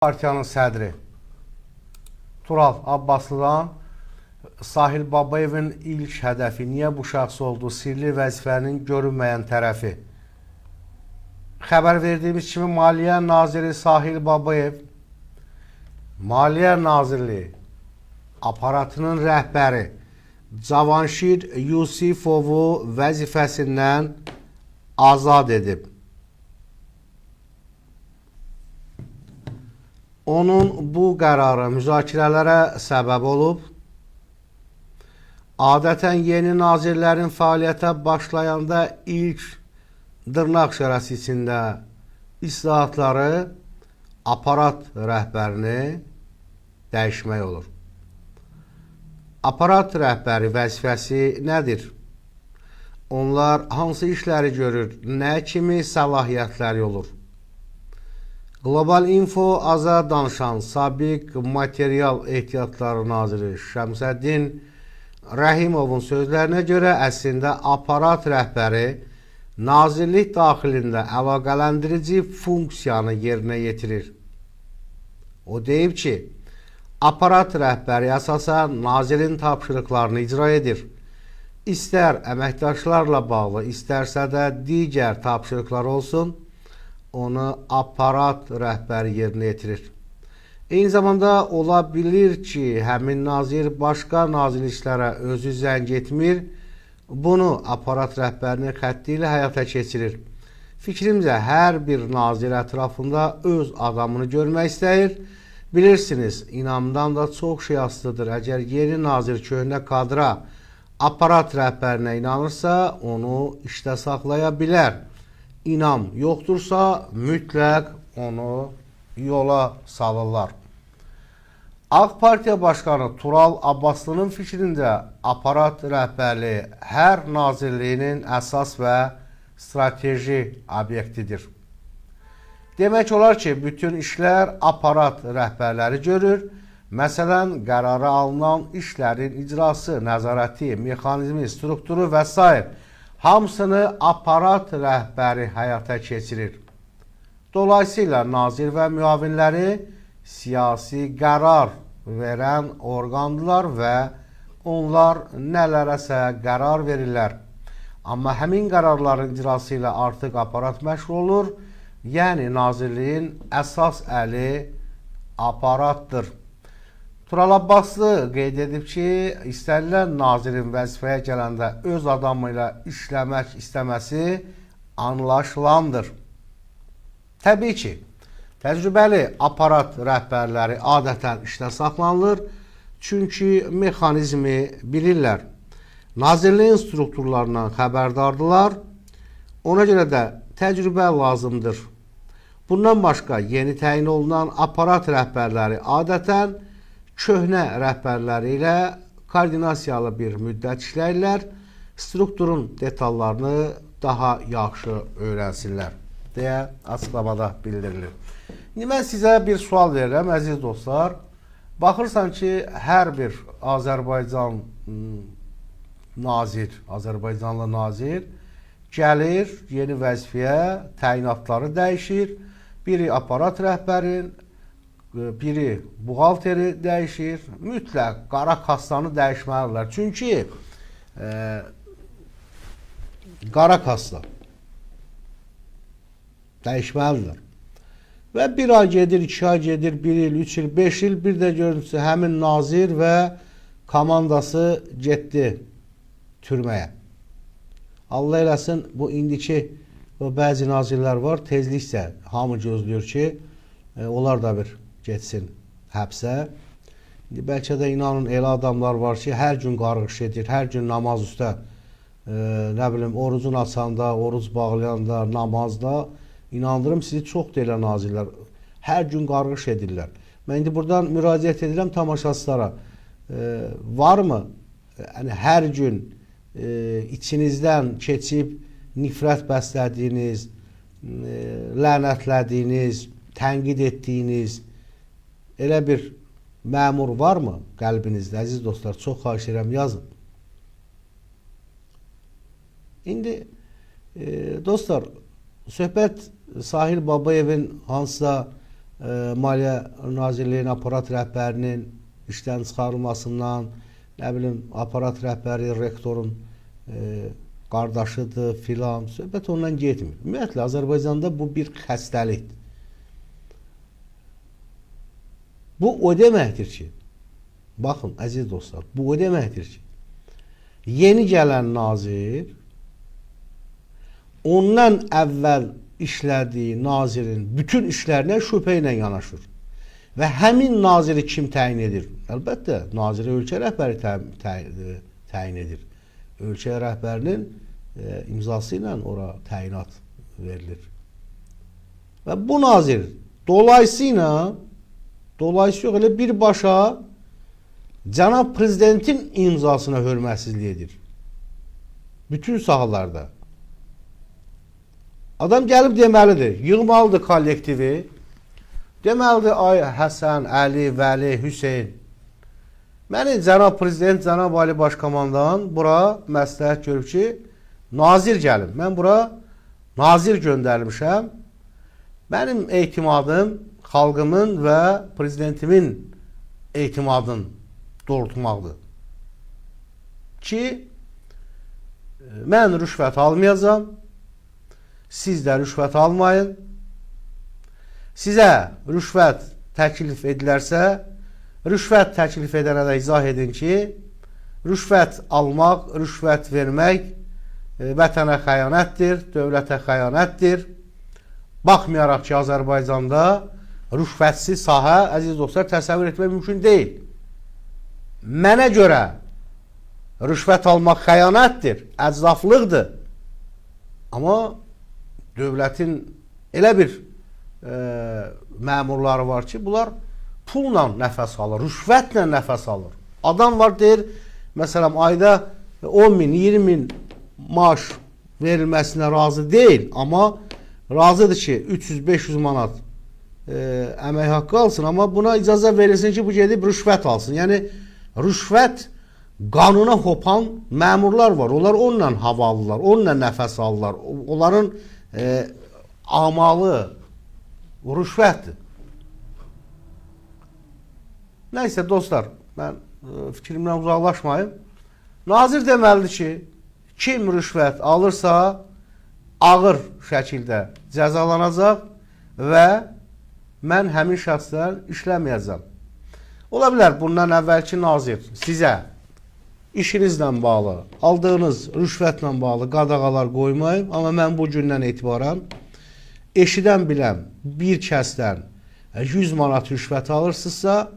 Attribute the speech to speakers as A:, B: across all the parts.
A: Partiyanın sədri Tural Abbaslıdan Sahil Babayevin ilk hədəfi niyə bu şəxs oldu? Sirli vəzifənin görünməyən tərəfi. Xəbər verdiyimiz kimi Maliyyə Naziri Sahil Babayev, Maliyyə Nazirliyi aparatının rəhbəri Cavanşir Yusifovu vəzifəsindən azad edib. Onun bu qərarı müzakirələrə səbəb olub. Adətən yeni nazirlərin fəaliyyətə başlayanda ilk dırnaq şərəsi içində islahatları aparat rəhbərini dəyişmək olur. Aparat rəhbəri vəzifəsi nədir? Onlar hansı işləri görür? Nə kimi səlahiyyətləri olur? Global Info aza danışan Sabiq Material Ehtiyatları Naziri Şəmsəddin Rəhimovun sözlərinə görə əslində aparat rəhbəri nazirlik daxilində əlaqələndirici funksiyanı yerinə yetirir. O deyib ki, aparat rəhbəri əsasən nazirin tapşırıqlarını icra edir. İstər əməkdaşlarla bağlı, istərsə də digər tapşırıqlar olsun, onu aparat rəhbəri yerinə yetirir. Eyni zamanda ola bilir ki, həmin nazir başqa nazirliklərə özü zəng etmir, bunu aparat rəhbərinin xətti ilə həyata keçirir. Fikrimcə, hər bir nazir ətrafında öz adamını görmək istəyir. Bilirsiniz, inamdan da çox şey asılıdır. Əgər yeni nazir köhnə kadra aparat rəhbərinə inanırsa, onu işdə saxlaya bilər. İnam yoxdursa, mütləq onu yola salırlar. AK Partiya Başkanı Tural Abbaslı'nın fikrində aparat rəhbərliyi hər nazirliyinin əsas və strateji obyektidir. Demək olar ki, bütün işlər aparat rəhbərləri görür. Məsələn, qərara alınan işlərin icrası, nəzarəti, mexanizmi, strukturu və s. hamısını aparat rəhbəri həyata keçirir. Dolayısıyla nazir və müavinləri siyasi qərar verən orqandılar və onlar nələrəsə qərar verirlər. Amma həmin qərarların icrası ilə artıq aparat məşğul olur, yəni nazirliyin əsas əli aparatdır. Tural Abbaslı qeyd edib ki, istənilən nazirin vəzifəyə gələndə öz adamı ilə işləmək istəməsi anlaşılandır. Təbii ki, təcrübəli aparat rəhbərləri adətən işdə saxlanılır, çünki mexanizmi bilirlər. Nazirliyin strukturlarından xəbərdardılar, ona görə də təcrübə lazımdır. Bundan başqa yeni təyin olunan aparat rəhbərləri adətən köhnə rəhbərləri ilə koordinasiyalı bir müddət işləyirlər, strukturun detallarını daha yaxşı öyrənsinlər, deyə açıqlamada bildirilir. İndi mən sizə bir sual verirəm, əziz dostlar. Baxırsan ki, hər bir Azərbaycanlı nazir gəlir, yeni vəzifəyə təyinatları dəyişir. Biri aparat rəhbərin, biri buğalteri dəyişir, mütləq qara kassanı dəyişməlidirlər. Çünki qara kassa dəyişməlidirlər. Və bir ay gedir, 2 ay gedir, 1 il, 3 il, 5 il, bir də görüntüsü həmin nazir və komandası getdi türməyə. Allah eləsin, bu indiki bəzi nazirlər var, tezliksə hamı gözləyir ki, onlar da bir getsin həbsə. Bəlkə də inanın elə adamlar var ki, hər gün qarğış edir, hər gün namaz üstə, nə bilim, orucun açanda, oruc bağlayanda, namazda, inandırım sizi, çox da elə nazirlər hər gün qarğış edirlər. Mən indi buradan müraciət edirəm tamaşaçılara. Varmı? Yəni, hər gün içinizdən keçib nifrət bəslədiyiniz, lənətlədiyiniz, tənqid etdiyiniz elə bir məmur varmı qəlbinizdə, əziz dostlar? Çox xahiş edirəm, yazın. İndi dostlar, söhbət Sahil Babayevin hansısa Maliyyə Nazirliyinin aparat rəhbərinin işdən çıxarılmasından, nə bilim, aparat rəhbəri rektorun qardaşıdır filan, söhbət ondan getmir. Ümumiyyətlə, Azərbaycanda bu bir xəstəlikdir. Bu o deməkdir ki, baxın, əziz dostlar, bu o deməkdir ki, yeni gələn nazir ondan əvvəl işlədiyi nazirin bütün işlərinə şübhə ilə yanaşır. Və həmin naziri kim təyin edir? Əlbəttə, naziri ölkə rəhbəri təyin edir. Ölkə rəhbərinin imzası ilə ora təyinat verilir. Və bu nazir dolayısıyla yox, elə birbaşa cənab prezidentin imzasına hörmətsizlik edir. Bütün sahalarda. Adam gəlib deməlidir, yığmalıdır kollektivi. Deməlidir, ay Həsən, Əli, Vəli, Hüseyin. Məni cənab prezident, cənab Ali Başkomandan bura məsləhət görüb ki, nazir gəlib. Mən bura nazir göndərmişəm. Mənim etimadım xalqımın və prezidentimin etimadını doğrultmaqdır. Ki, mən rüşvət almayacam, siz də rüşvət almayın. Sizə rüşvət təklif edilərsə, rüşvət təklif edənə də izah edin ki, rüşvət almaq, rüşvət vermək vətənə xəyanətdir, dövlətə xəyanətdir. Baxmayaraq ki, Azərbaycanda rüşvətsiz sahə, əziz dostlar, təsəvvür etmək mümkün deyil. Mənə görə rüşvət almaq xəyanətdir, əclaflıqdır. Amma dövlətin elə bir məmurları var ki, bunlar pulla nəfəs alır, rüşvətlə nəfəs alır. Adam var, deyir, məsələn, ayda 10 min, 20 min maaş verilməsinə razı deyil, amma razıdır ki, 300-500 manat əmək haqqı alsın, amma buna icazə verilsin ki, bu gedib rüşvət alsın. Yəni, rüşvət qanuna hopan məmurlar var. Onlar onunla hava alırlar, onunla nəfəs alırlar. Onların amalı rüşvətdir. Nəysə, dostlar, mən fikrimdən uzaqlaşmayım. Nazir deməlidir ki, kim rüşvət alırsa ağır şəkildə cəzalanacaq və mən həmin şəxslər işləməyəcəm. Ola bilər, bundan əvvəlki nazir sizə işinizlə bağlı, aldığınız rüşvətlə bağlı qadağalar qoymayıb, amma mən bu gündən etibarən eşidən biləm bir kəsdən 100 manat rüşvət alırsınızsa,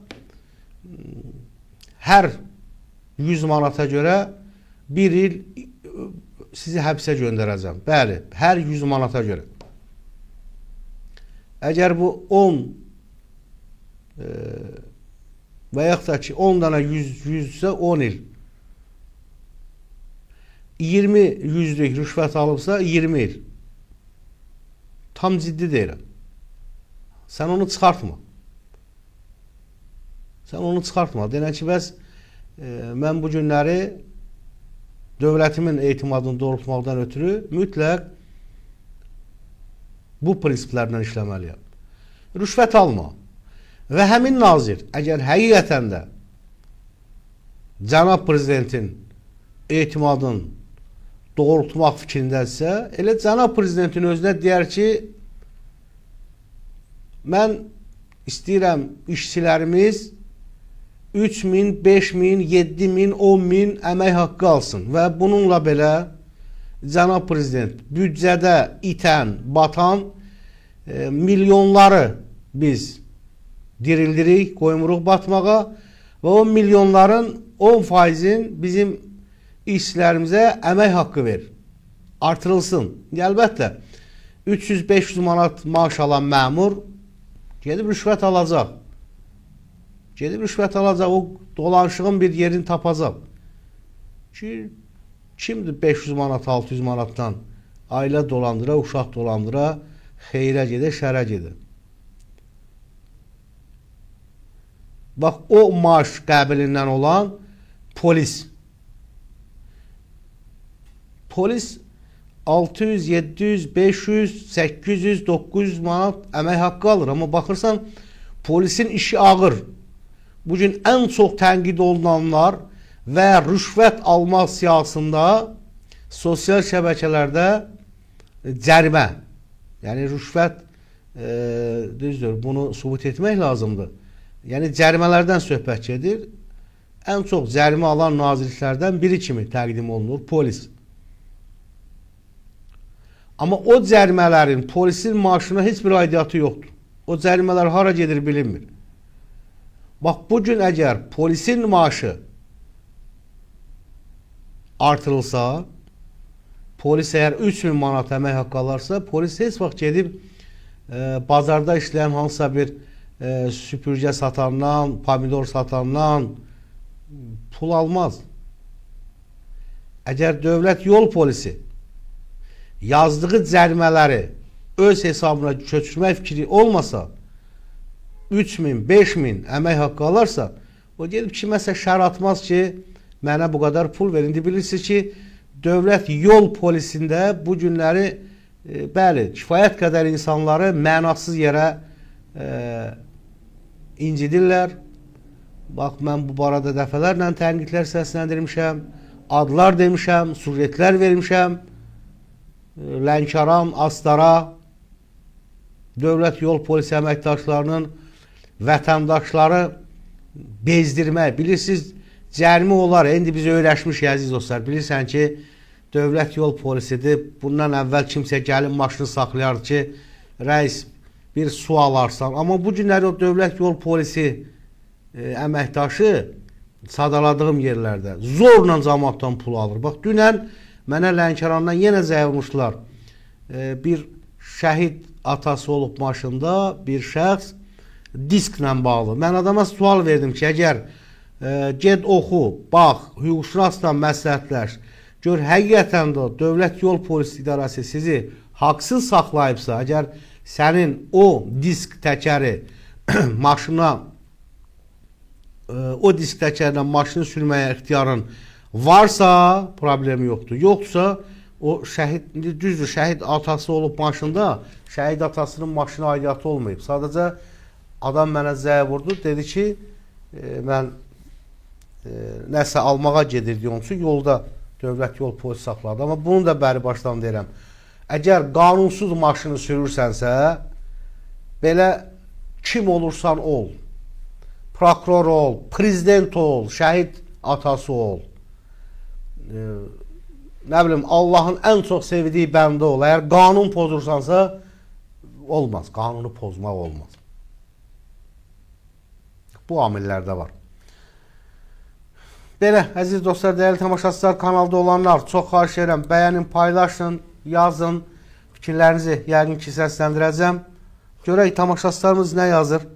A: hər 100 manata görə bir il sizi həbsə göndərəcəm. Bəli, hər 100 manata görə. Əgər bu 10 və yaxud da ki 10 dana 100 isə 10 il. 20 yüzlük rüşvət alıbsa 20 il. Tam ciddi deyirəm. Sən onu çıxartma. Sən onu çıxartma. Deyən ki, bəs mən bu günləri dövlətimin etimadını doğrultmaqdan ötürü mütləq bu prinsiplərlə işləməliyəm. Rüşvət alma. Və həmin nazir, əgər həqiqətən də cənab prezidentin etimadını doğrultmaq fikrindədirsə, elə cənab prezidentin özünə deyər ki, mən istəyirəm işçilərimiz 3 min, 5 min, 7 min, 10 min əmək haqqı alsın və bununla belə cənab prezident büdcədə itən, batan milyonları biz dirildirik, qoymuruq batmağa və o milyonların 10%-in bizim işçilərimizə əmək haqqı ver. Artırılsın. Əlbəttə, 300-500 manat maaş alan məmur gedib rüşvət alacaq. Gedib rüşvət alacaq, o dolanışığın bir yerini tapacaq. Ki, kimdir 500 manat, 600 manatdan ailə dolandıra, uşaq dolandıra, xeyrə gedə, şərə gedə. Bax, o maaş qəbilindən olan polis. Polis 600, 700, 500, 800, 900 manat əmək haqqı alır. Amma baxırsan, polisin işi ağır. Bugün ən çox tənqid olunanlar və rüşvət almaq siyasında sosial şəbəkələrdə cərimə, yəni rüşvət düzdür, bunu sübut etmək lazımdır. Yəni cərimələrdən söhbət gedir. Ən çox cərimə alan nazirliklərdən biri kimi təqdim olunur polis. Amma o cərimələrin polisin maaşına heç bir aidiyyatı yoxdur. O cərimələr hara gedir bilinmir. Bax, bugün əgər polisin maaşı artırılsa, polis əgər 3000 manat əmək haqqı alarsa, polis heç vaxt gedib bazarda işləyən hansısa bir süpürgə satandan, pomidor satandan pul almaz. Əgər dövlət yol polisi yazdığı cərimələri öz hesabına köçürmək fikri olmasa, 3000, 5000 əmək haqqı alarsa, o gelib kiməsə şər atmaz ki, mənə bu qədər pul verin. İndi bilirsiniz ki, dövlət yol polisində bu günləri bəli, kifayət qədər insanları mənasız yerə incidirlər. Bax, mən bu barədə dəfələrlə tənqidlər səsləndirmişəm, adlar demişəm, sujetlər vermişəm. Lənkəran, Astara, dövlət yol polisi əməkdaşlarının vətəndaşları bezdirmək. Bilirsiniz, cərimə olar. İndi biz öyrəşmişik, əziz dostlar. Bilirsən ki, dövlət yol polisidir. Bundan əvvəl kimsə gəlin maşını saxlayardı ki, rəis bir su alarsan. Amma bu günləri o dövlət yol polisi əməkdaşı sadaladığım yerlərdə zorla cəmaatdan pul alır. Bax, dünən mənə Lənkərandan yenə zəvurmuşdular. Bir şəhid atası olub maşında, bir şəxs disklə bağlı. Mən adama sual verdim ki, əgər ged oxu, bax, hüquqşünasla məsləhətləş, gör, həqiqətən də dövlət yol polisi idarəsi sizi haqsız saxlayıbsa, əgər sənin o disk təkəri maşına, o disk təkərlə maşını sürməyə ixtiyarın varsa, problemi yoxdur. Yoxdursa, o şəhid, düzdür, şəhid atası olub maşında, şəhid atasının maşına aidiyyatı olmayıb. Sadəcə adam mənə zəyə vurdu, dedi ki, mən nəsə almağa gedirdi onun üçün, yolda dövlət yol polisi saxladı. Amma bunu da bəri başdan deyirəm. Əgər qanunsuz maşını sürürsənsə, belə kim olursan ol, prokuror ol, prezident ol, şəhid atası ol, nə bilim, Allahın ən çox sevdiyi bəndə ol. Əgər qanun pozursansa, olmaz. Qanunu pozmaq olmaz. Bu amillər də var. Belə, əziz dostlar, dəyərli tamaşaçılar, kanalda olanlar, çox xahiş edirəm, bəyənin, paylaşın, yazın, fikirlərinizi yəqin ki, səsləndirəcəm. Görək, tamaşaçılarımız nə yazır?